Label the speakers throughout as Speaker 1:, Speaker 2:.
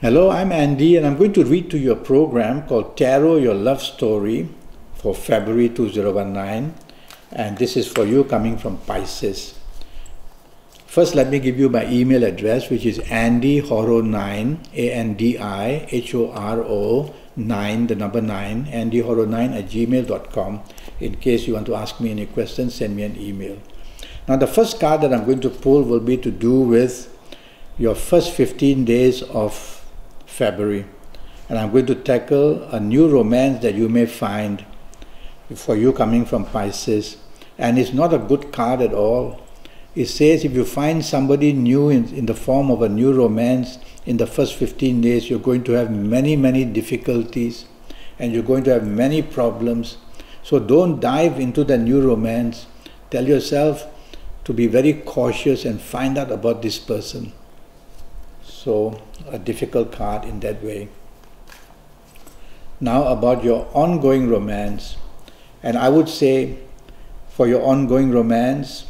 Speaker 1: Hello, I'm Andy, and I'm going to read to you a program called Tarot Your Love Story for February 2019, and this is for you coming from Pisces. First, let me give you my email address, which is andyhoro9, A-N-D-I-H-O-R-O 9, the number 9, andyhoro9@gmail.com. In case you want to ask me any questions, send me an email. Now, the first card that I'm going to pull will be to do with your first 15 days of February, and I'm going to tackle a new romance that you may find for you coming from Pisces. And it's not a good card at all. It says if you find somebody new in the form of a new romance in the first 15 days, you're going to have many difficulties and you're going to have many problems. So don't dive into the new romance. Tell yourself to be very cautious and find out about this person. So a difficult card in that way. Now about your ongoing romance. And I would say for your ongoing romance,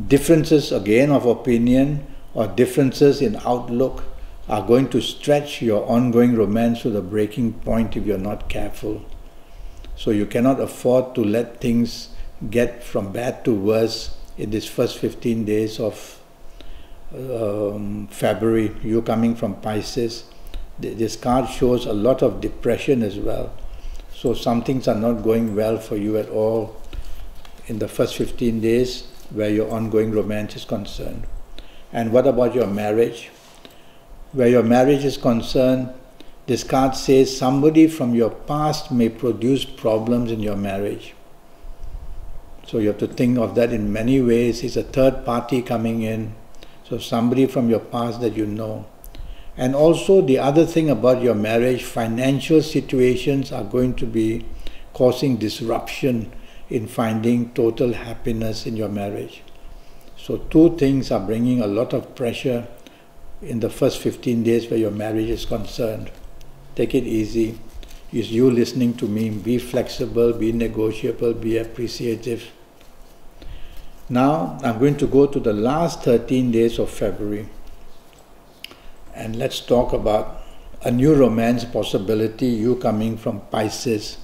Speaker 1: differences again of opinion or differences in outlook are going to stretch your ongoing romance to the breaking point if you're not careful. So you cannot afford to let things get from bad to worse in this first 15 days of February, you coming from Pisces. This card shows a lot of depression as well. So some things are not going well for you at all in the first 15 days where your ongoing romance is concerned. And what about your marriage? Where your marriage is concerned, this card says somebody from your past may produce problems in your marriage. So you have to think of that in many ways. It's a third party coming in. So somebody from your past that you know. And also the other thing about your marriage, financial situations are going to be causing disruption in finding total happiness in your marriage. So two things are bringing a lot of pressure in the first 15 days where your marriage is concerned. Take it easy. Is you listening to me. Be flexible, be negotiable, be appreciative. Now I'm going to go to the last 13 days of February, and let's talk about a new romance possibility, you coming from Pisces.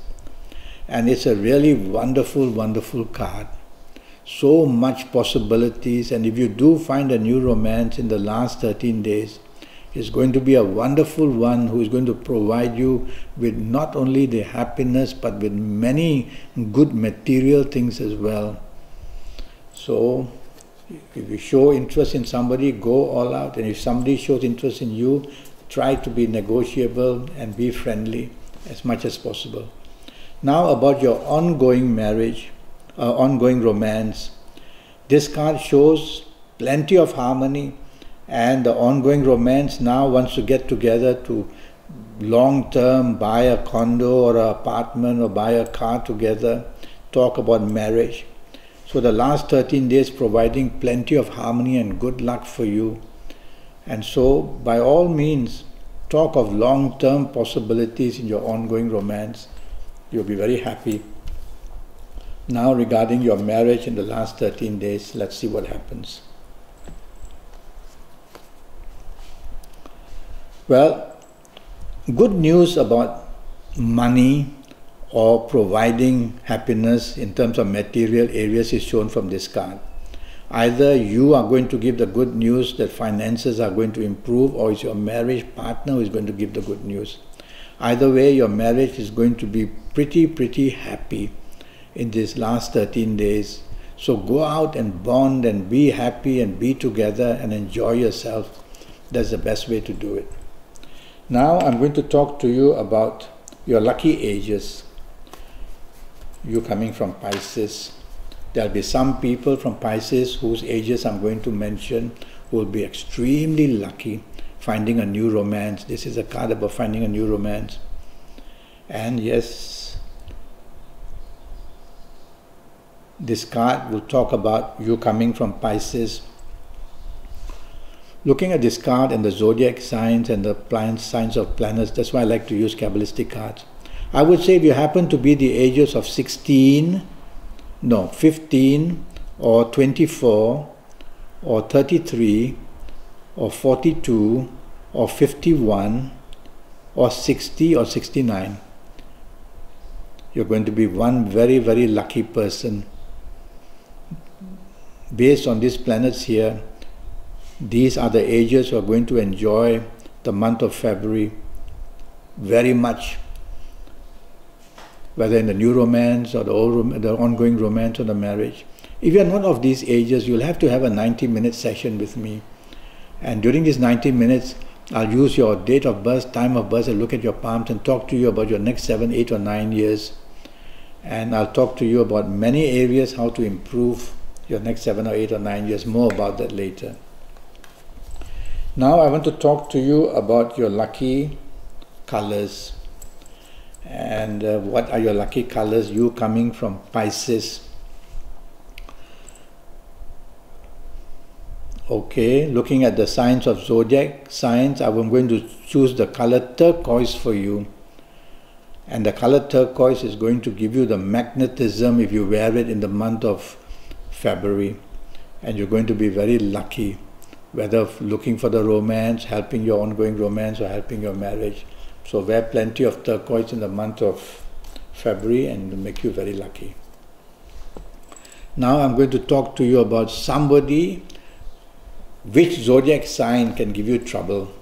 Speaker 1: And it's a really wonderful card. So much possibilities, and if you do find a new romance in the last 13 days, it's going to be a wonderful one who is going to provide you with not only the happiness but with many good material things as well. So, if you show interest in somebody, go all out. And if somebody shows interest in you, try to be negotiable and be friendly as much as possible. Now about your ongoing marriage, ongoing romance. This card shows plenty of harmony, and the ongoing romance now wants to get together to long-term buy a condo or an apartment or buy a car together, talk about marriage. So the last 13 days providing plenty of harmony and good luck for you. And so by all means, talk of long-term possibilities in your ongoing romance. You'll be very happy. Now regarding your marriage in the last 13 days, let's see what happens. Well, good news about money or providing happiness in terms of material areas is shown from this card. Either you are going to give the good news that finances are going to improve, or it's your marriage partner who is going to give the good news. Either way, your marriage is going to be pretty happy in these last 13 days. So go out and bond and be happy and be together and enjoy yourself. That's the best way to do it. Now I'm going to talk to you about your lucky ages. You coming from Pisces. There'll be some people from Pisces whose ages I'm going to mention who will be extremely lucky finding a new romance. This is a card about finding a new romance. And yes, this card will talk about you coming from Pisces. Looking at this card and the zodiac signs and the signs of planets, that's why I like to use Kabbalistic cards. I would say if you happen to be the ages of 15 or 24 or 33 or 42 or 51 or 60 or 69. You're going to be one very, very lucky person. Based on these planets here, these are the ages who are going to enjoy the month of February very much, whether in the new romance or the ongoing romance or the marriage. If you are not of these ages, you'll have to have a 90-minute session with me. And during these 90 minutes, I'll use your date of birth, time of birth, and look at your palms and talk to you about your next 7, 8 or 9 years. And I'll talk to you about many areas, how to improve your next 7 or 8 or 9 years. More about that later. Now I want to talk to you about your lucky colors. And what are your lucky colors? You coming from Pisces. Okay, looking at the signs of zodiac signs, I'm going to choose the color turquoise for you. And the color turquoise is going to give you the magnetism if you wear it in the month of February. And you're going to be very lucky, whether looking for the romance, helping your ongoing romance, or helping your marriage. So wear plenty of turquoise in the month of February and it'll make you very lucky. Now I'm going to talk to you about somebody, which zodiac sign can give you trouble.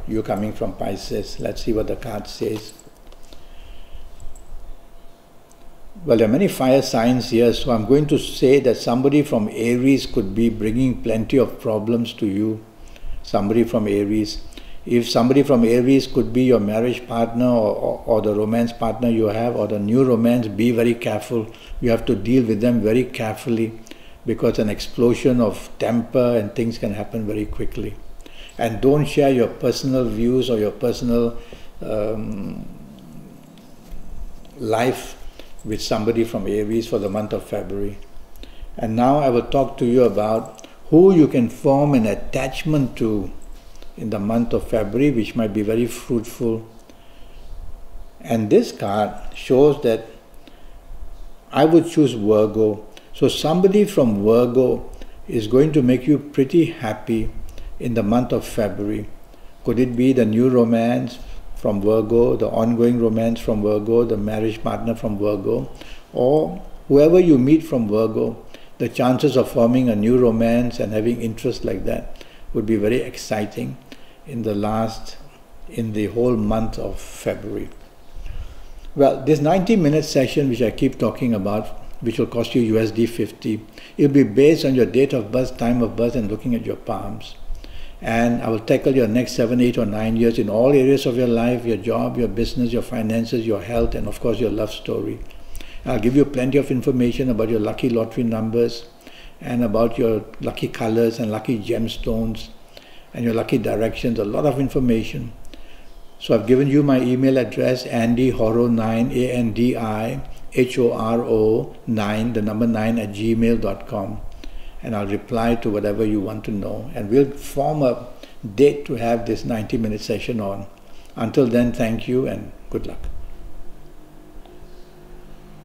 Speaker 1: You coming from Pisces. Let's see what the card says. Well, there are many fire signs here, so I'm going to say that somebody from Aries could be bringing plenty of problems to you. Somebody from Aries. If somebody from Aries could be your marriage partner or the romance partner you have, or the new romance, be very careful. You have to deal with them very carefully, because an explosion of temper and things can happen very quickly. And don't share your personal views or your personal life with somebody from Aries for the month of February. And now I will talk to you about who you can form an attachment to in the month of February, which might be very fruitful. And this card shows that I would choose Virgo. So somebody from Virgo is going to make you pretty happy in the month of February. Could it be the new romance from Virgo, the ongoing romance from Virgo, the marriage partner from Virgo, or whoever you meet from Virgo? The chances of forming a new romance and having interest like that would be very exciting in the whole month of February. Well, this 90-minute session which I keep talking about, which will cost you USD 50, it will be based on your date of birth, time of birth, and looking at your palms. And I will tackle your next 7, 8 or 9 years in all areas of your life, your job, your business, your finances, your health, and of course your love story. I'll give you plenty of information about your lucky lottery numbers and about your lucky colors and lucky gemstones and your lucky directions, a lot of information. So I've given you my email address, andyhoro9, ANDIHORO9, the number 9 at gmail.com. And I'll reply to whatever you want to know. And we'll form a date to have this 90-minute session on. Until then, thank you and good luck.